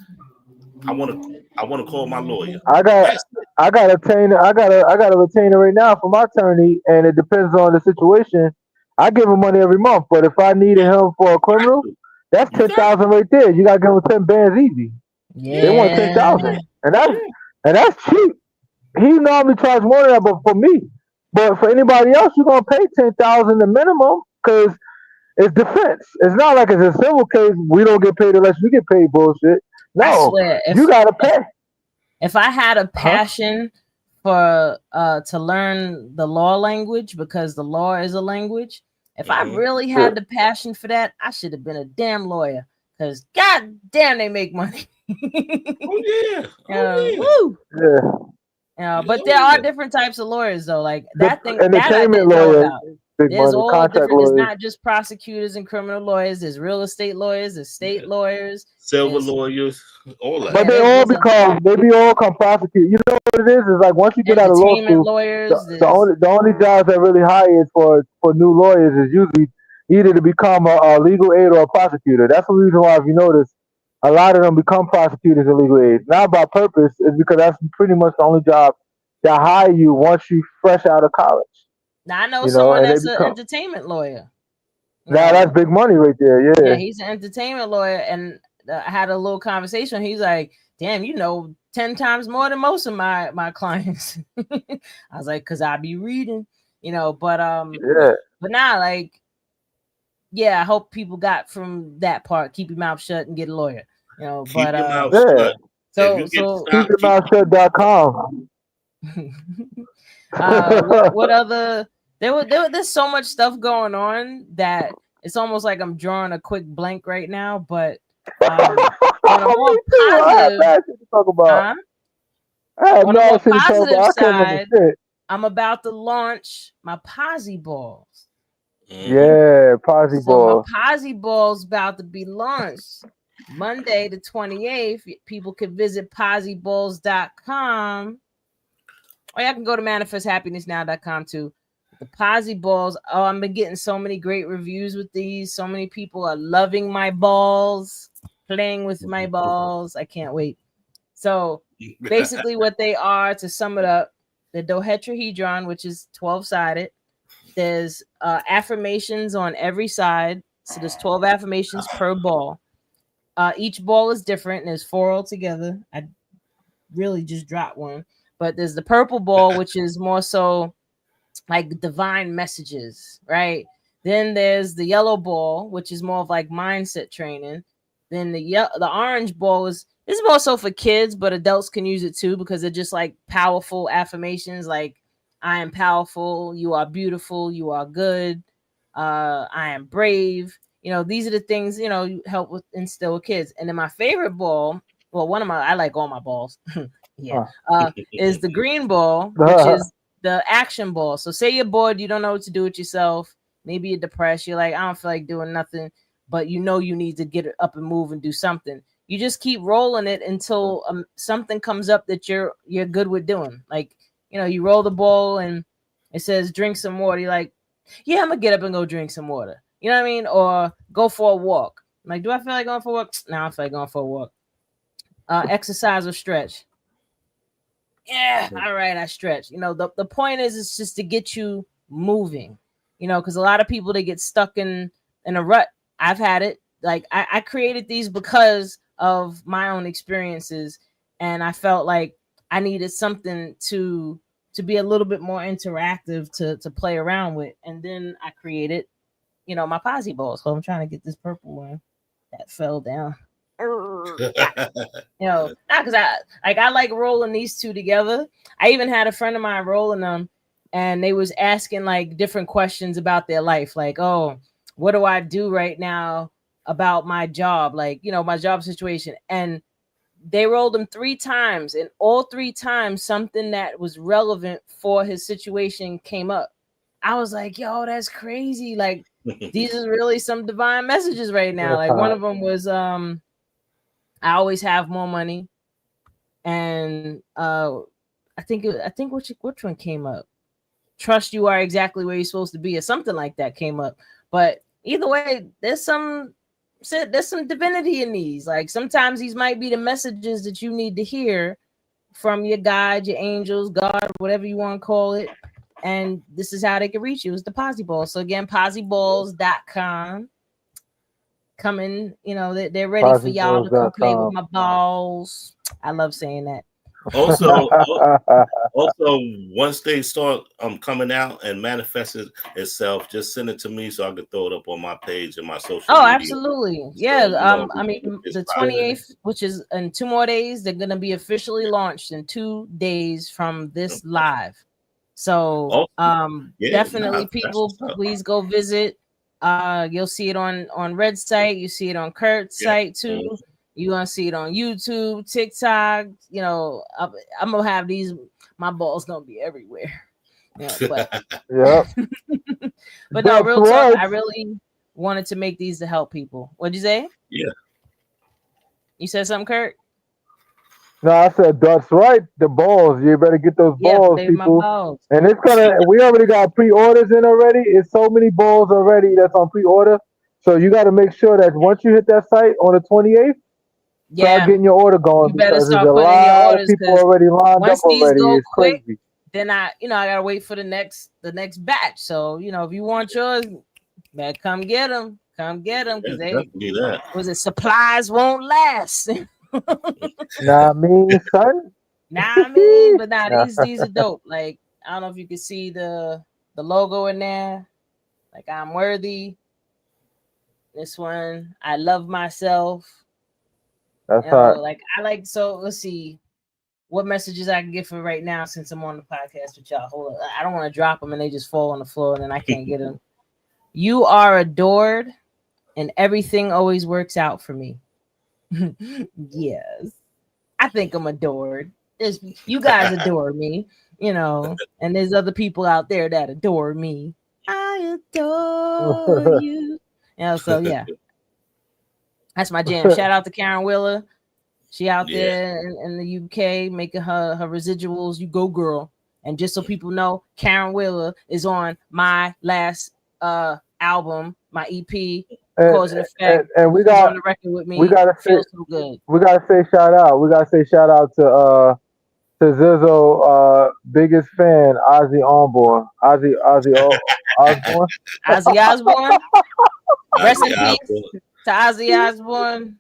I want to call my lawyer. I got That's it. I got a retainer. I got a retainer right now for my attorney, and it depends on the situation. I give him money every month, but if I needed him for a criminal, that's You ten got thousand right there. You gotta give him 10 bands easy. They want yeah. 10,000, and Yeah. that's cheap. He normally charge more than that, but for me, but for anybody else, you're gonna pay 10,000 the minimum because it's defense. It's not like it's a civil case. We don't get paid unless we get paid. Bullshit. I No, swear, you gotta pay. if I had a Huh? passion for to learn the law language, because the law is a language, if I really Yeah. had the passion for that, I should have been a damn lawyer. Because god damn, they make money. Oh yeah. Oh yeah. Woo. Yeah. But Oh there are yeah. different types of lawyers though. Like The that I entertainment didn't know lawyer. about. Big There's money. all Contract different. It's lawyers. not just prosecutors and criminal lawyers. There's real estate lawyers. There's state Yeah. lawyers. Silver There's lawyers, all that. But yeah. they all There's come prosecute. You know what it is? Is like once you get out of law entertainment school, lawyers. the only jobs that really hire is for new lawyers is usually either to become a legal aid or a prosecutor. That's the reason why, if you notice, a lot of them become prosecutors and legal aids. Not by purpose, it's because that's pretty much the only job that hire you once you fresh out of college. Now I know You know, someone and they that's an become entertainment lawyer. now that's big money right there. Yeah, Yeah, he's an entertainment lawyer, and I had a little conversation. He's like, "Damn, 10 times more than most of my clients." I was like, "Cause I be reading, But yeah. but now, like, yeah, I hope people got from that part. Keep your mouth shut and get a lawyer, Keep But your mouth Yeah. shut. so If you get so stopped, Keepyourmouthshut.com. what other there's so much stuff going on that it's almost like I'm drawing a quick blank right now, but on a more positive, I to talk about. I have on no a more shit to talk positive about. I can't remember side, shit. I'm about to launch my Posse Balls. Yeah, Posse So my Balls. Posse Balls about to be launched Monday the 28th. People can visit posseballs.com, or you can go to manifesthappinessnow.com too. The Posse Balls. Oh, I've been getting so many great reviews with these. So many people are loving my balls, playing with my balls. I can't wait. So basically what they are, to sum it up, the dodecahedron, which is 12-sided. There's affirmations on every side. So there's 12 affirmations per ball. Each ball is different, and there's 4 altogether. I really just dropped one. But there's the purple ball, which is more so like divine messages, right? Then there's the yellow ball, which is more of like mindset training. Then the orange ball is more so for kids, but adults can use it too, because they're just like powerful affirmations, like I am powerful, you are beautiful, you are good, I am brave. These are the things you help with instill with kids. And then my favorite ball, well, I like all my balls. Yeah, is the green ball, which is the action ball. So say you're bored, you don't know what to do with yourself. Maybe you're depressed. You're like, I don't feel like doing nothing, but you need to get up and move and do something. You just keep rolling it until something comes up that you're good with doing. Like, you roll the ball and it says drink some water. You're like, yeah, I'm gonna get up and go drink some water. You know what I mean? Or go for a walk. I'm like, do I feel like going for a walk? No, I don't feel like going for a walk. Exercise or stretch. Yeah, all right, I stretch. The point is, it's just to get you moving, because a lot of people, they get stuck in a rut. I've had it. Like I created these because of my own experiences, and I felt like I needed something to be a little bit more interactive to play around with. And then I created, my Posse Balls. So I'm trying to get this purple one that fell down. Not because I like rolling these two together. I even had a friend of mine rolling them, and they was asking like different questions about their life, like, oh, what do I do right now about my job, like, my job situation. And they rolled them 3 times, and all 3 times something that was relevant for his situation came up. I was like, yo, that's crazy. Like, these are really some divine messages right now. Like, one of them was I always have more money, and I think which one came up? Trust you are exactly where you're supposed to be, or something like that came up. But either way, there's some divinity in these. Like, sometimes these might be the messages that you need to hear from your guide, your angels, God, whatever you want to call it. And this is how they can reach you. It's the Posse Ball. So again, posseballs.com. Coming, they're ready for y'all to come play with my balls. I love saying that. Also, once they start coming out and manifesting itself, just send it to me so I can throw it up on my page and my social media. Absolutely. Yeah. I mean, the 28th, which is in 2 more days, they're gonna be officially launched in 2 days from this live. So definitely people, please go visit. You'll see it on Red's site, you see it on Kurt's site too. You're gonna see it on YouTube, TikTok. I'm gonna have my balls gonna be everywhere. But But no, That's real talk. I right. really wanted to make these to help people. What'd you say? Yeah. You said something, Kurt? No, I said that's right. The balls. You better get those Yeah, balls, play with my people. balls. And it's gonna. We already got pre-orders in already. It's so many balls already that's on pre-order. So you got to make sure that once you hit that site on the 28th, start Yeah, getting your order going you better because there's start a putting in your lot of orders people because already lined up once these already. go It's quick, crazy. then I gotta wait for the next batch. So if you want yours, man, come get them. Come get them Yeah, because they definitely that. was it supplies won't last. Nah, me son. Nah, I mean, but nah, Nah. these are dope. Like I don't know if you can see the logo in there. Like I'm worthy. This one, I love myself. That's hot. Like I like. So let's see what messages I can get for right now since I'm on the podcast with y'all. Hold on, I don't want to drop them and they just fall on the floor and then I can't get them. You are adored, and everything always works out for me. Yes, I think I'm adored. You guys adore me, and there's other people out there that adore me. I adore you. So yeah, that's my jam. Shout out to Karen Wheeler. She out Yeah. there in the UK making her residuals. You go, girl. And just so people know, Karen Wheeler is on my last album, my EP, Cause and Effect. And we She's on got the record with we me. gotta say Feels so good. we gotta say shout out. We gotta say shout out to Zizzo, biggest fan, Ozzy Osbourne. Osbourne. Ozzy Osbourne. Rest Ozzy in peace Osbourne. to Ozzy Osbourne.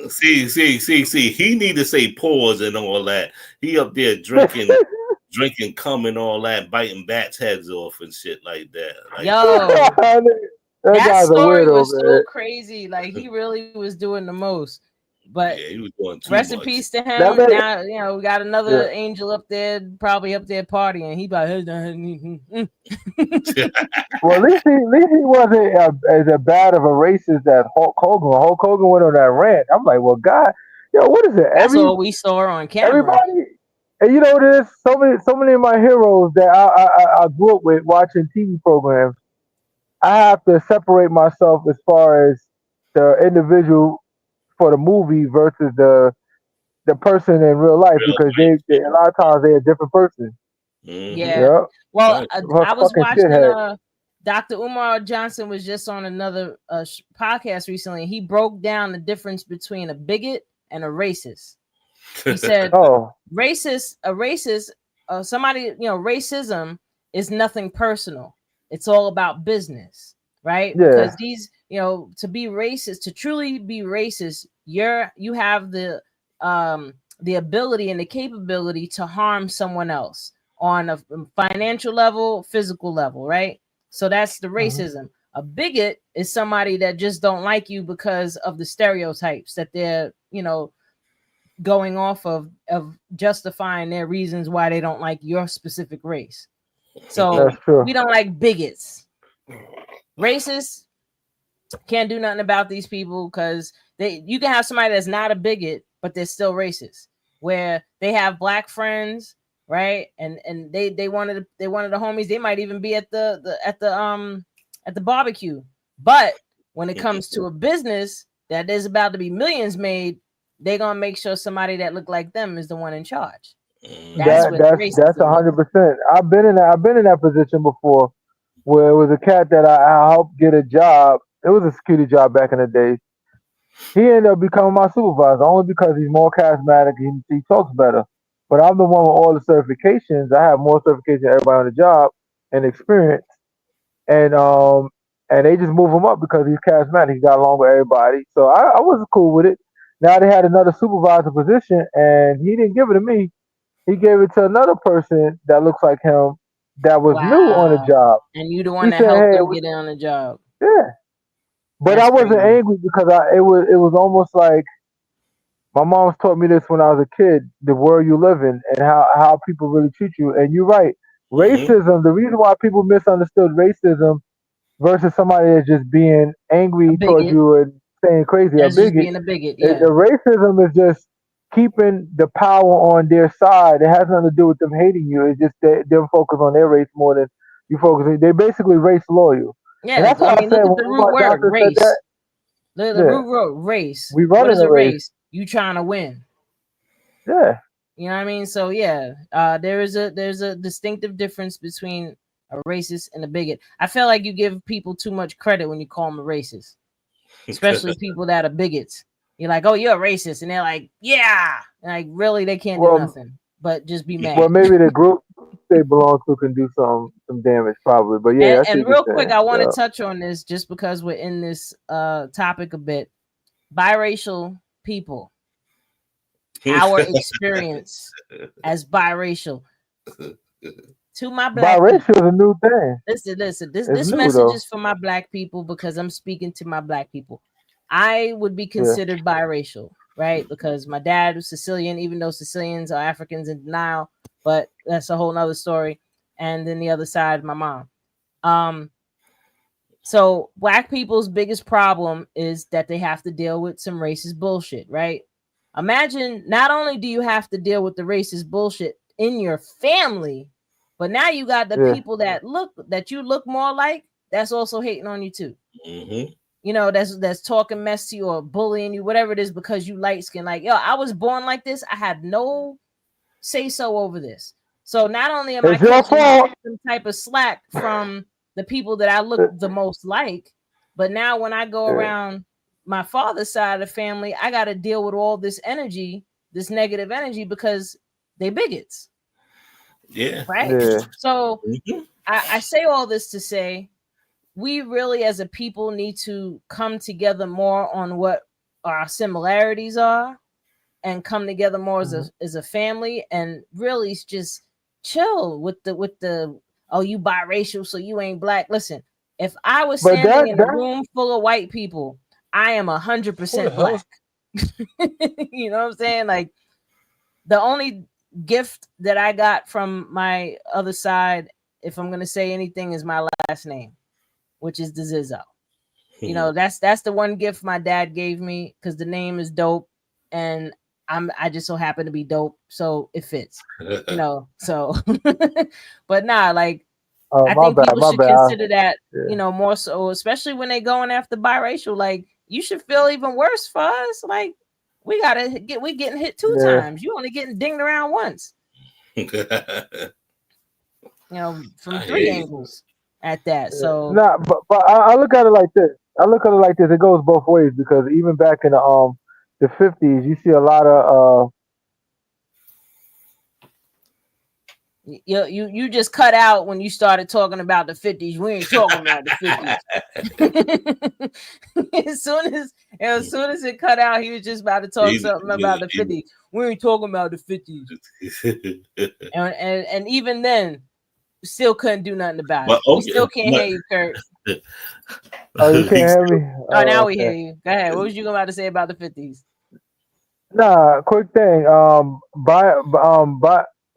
See. He need to say pause and all that. He up there drinking, cum and all that, biting bats' heads off and shit like that. Like, Yo, That that guy's a story weirdo, was so man. crazy. Like he really was doing the most. But yeah, he was doing too rest in much. peace to That him. man, Now we got yeah. another angel up there, probably up there partying. He about Well, at least he wasn't as bad of a racist as Hulk Hogan. Hulk Hogan went on that rant. I'm like, well, God, what is it? That's all we saw on camera. Everybody, and you know, there's so many of my heroes that I grew up with watching TV programs. I have to separate myself as far as the individual for the movie versus the person in real life Real because they a lot of times they're a different person. Mm-hmm. Yeah. Yeah, Well, Right. I was fucking watching. shithead. Dr. Umar Johnson was just on another podcast recently. He broke down the difference between a bigot and a racist. He said, Oh, somebody, racism is nothing personal. It's all about business, right? yeah. Because these, to be racist, to truly be racist, you have the ability and the capability to harm someone else on a financial level, physical level, right? So that's the Mhm. racism. A bigot is somebody that just don't like you because of the stereotypes that they're, going off of justifying their reasons why they don't like your specific race. So That's true. we don't like bigots. Racists can't do nothing about these people because you can have somebody that's not a bigot, but they're still racist. Where they have black friends, right? And they wanted the homies. They might even be at the barbecue. But when it comes to a business that is about to be millions made, they're gonna make sure somebody that look like them is the one in charge. That's what That's racism is. 100%. I've been in that position before, where it was a cat that I helped get a job. It was a security job back in the day. He ended up becoming my supervisor only because he's more charismatic. He talks better. But I'm the one with all the certifications. I have more certifications than everybody on the job and experience. And they just move him up because he's charismatic. He got along with everybody. So I was cool with it. Now they had another supervisor position, and he didn't give it to me. He gave it to another person that looks like him that was new on the Wow. job. And you the one He that said, helped "Hey, them get in on the job. yeah," but That's I wasn't crazy. angry because it was almost like my mom's taught me this when I was a kid: the world you live in and how people really treat you. And you're right, Mm-hmm. racism. The reason why people misunderstood racism versus somebody that's just being A angry towards bigot. you and saying crazy, a That's just bigot. being a bigot. The Yeah. racism is just keeping the power on their side. It has nothing to do with them hating you. It's just them focus on their race more than You focus. They basically race loyal, and Yeah, that's I why I mean, said look at when the root my word, doctor said that, race. The yeah, root word, race. we What running is the a race. race? You trying to win. Yeah, You know what I mean? So yeah, there's a distinctive difference between a racist and a bigot. I feel like you give people too much credit when you call them a racist, especially people that are bigots. You're like, oh, you're a racist, and they're like, yeah, and like really, they can't do well, nothing but just be well, mad. maybe the group they belong to can do some damage, probably. But yeah, I see And what you're real quick, saying. I want to Yeah. touch on this just because we're in this topic a bit. Biracial people, our experience as biracial. To my black Biracial people, is a new thing. listen. It's This new message though. is for my black people because I'm speaking to my black people. I would be Yeah. considered biracial, right? Because my dad was Sicilian, even though Sicilians are Africans in denial, but that's a whole nother story. And then the other side, my mom. So black people's biggest problem is that they have to deal with some racist bullshit, right? Imagine not only do you have to deal with the racist bullshit in your family, but now you got the Yeah. people that you look more like that's also hating on you too. Mm-hmm. You know, that's talking mess to you or bullying you, whatever it is, because you light skin. Like, yo, I was born like this. I had no say so over this. So not only am I It's your catching fault. some type of slack from the people that I look the most like, but now when I go Yeah. around my father's side of the family, I got to deal with all this energy, this negative energy, because they bigots, Yeah. right? Yeah. So Mm-hmm. I say all this to say we really as a people need to come together more on what our similarities are and come together more as a family and really just chill with the oh, you biracial so you ain't black. Listen, if I was But standing in a that room full of white people, I am who the 100% hell is black. You know what I'm saying? Like the only gift that I got from my other side, if I'm gonna say anything, is my last name, which is the Zizzo. You know, that's the one gift my dad gave me because the name is dope and I just so happen to be dope, so it fits. You know, so but nah, like oh I my think bad, people my should bad. consider that, Yeah. you know, more so, especially when they going after biracial. Like you should feel even worse for us. Like we getting hit 2 times. You only getting dinged around once, you know, from I hear 3 angles at that. Yeah. So Nah, but I look at it like this. I look at it like this. It goes both ways because even back in the 50s, you see a lot of you just cut out when you started talking about the 50s. We ain't talking about the 50s. as soon as it cut out, he was just about to talk something about the 50s. We ain't talking about the 50s. And even then, still couldn't do nothing about but it. We okay, still can't hear you, Kurt. oh, you can't he's hear me. Oh, now Oh, we hear okay. you. Go ahead. What was you about to say about the 50s? Nah, quick thing.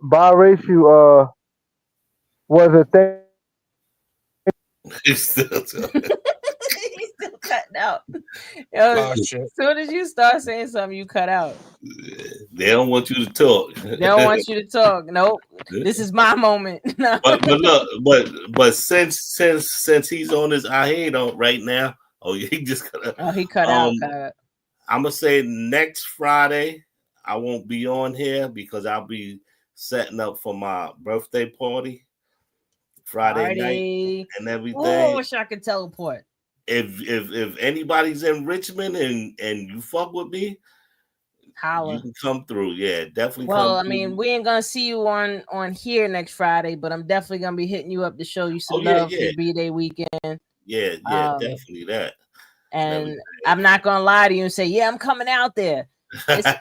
Biracial was a thing. still He's still cutting out. Yo, Oh as shit. soon as you start saying something, you cut out. they don't want you to talk. They don't want you to talk. Nope. This is my moment. No. but look, but since he's on his I hate on right now. Oh, he just gotta Oh, he cut out. Cut out. I'm gonna say next Friday I won't be on here because I'll be setting up for my birthday party Friday night and Oh, everything. wish I could teleport. If anybody's in Richmond and you fuck with me, Holla. you can come through. Yeah, definitely Well, come I through. mean, we ain't gonna see you on here next Friday, but I'm definitely gonna be hitting you up to show you some love for your B-Day weekend. Yeah, definitely that. And I'm not gonna lie to you and say, yeah, I'm coming out there. There's a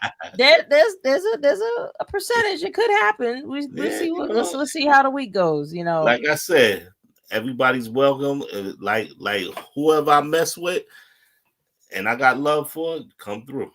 percentage it could happen. We'll see. Let's see how the week goes. You know, like I said, everybody's welcome. Like whoever I mess with, and I got love for, come through.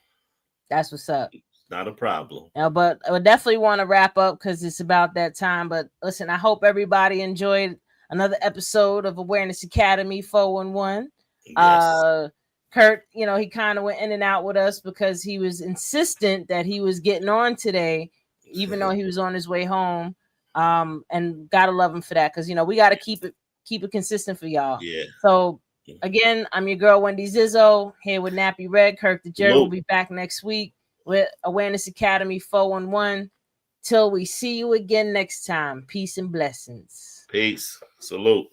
That's what's up. Not a problem. But I would definitely want to wrap up because it's about that time. But listen, I hope everybody enjoyed another episode of Awareness Academy 411. Yes. Kurt, you know, he kind of went in and out with us because he was insistent that he was getting on today, even though he was on his way home. And gotta love him for that, because we got to keep it consistent for y'all. Yeah. So again, I'm your girl Wendy Zizzo, here with Nappy Red. Kirk the Jerk will be back next week with Awareness Academy 411. Till we see you again next time. Peace and blessings. Peace. Salute.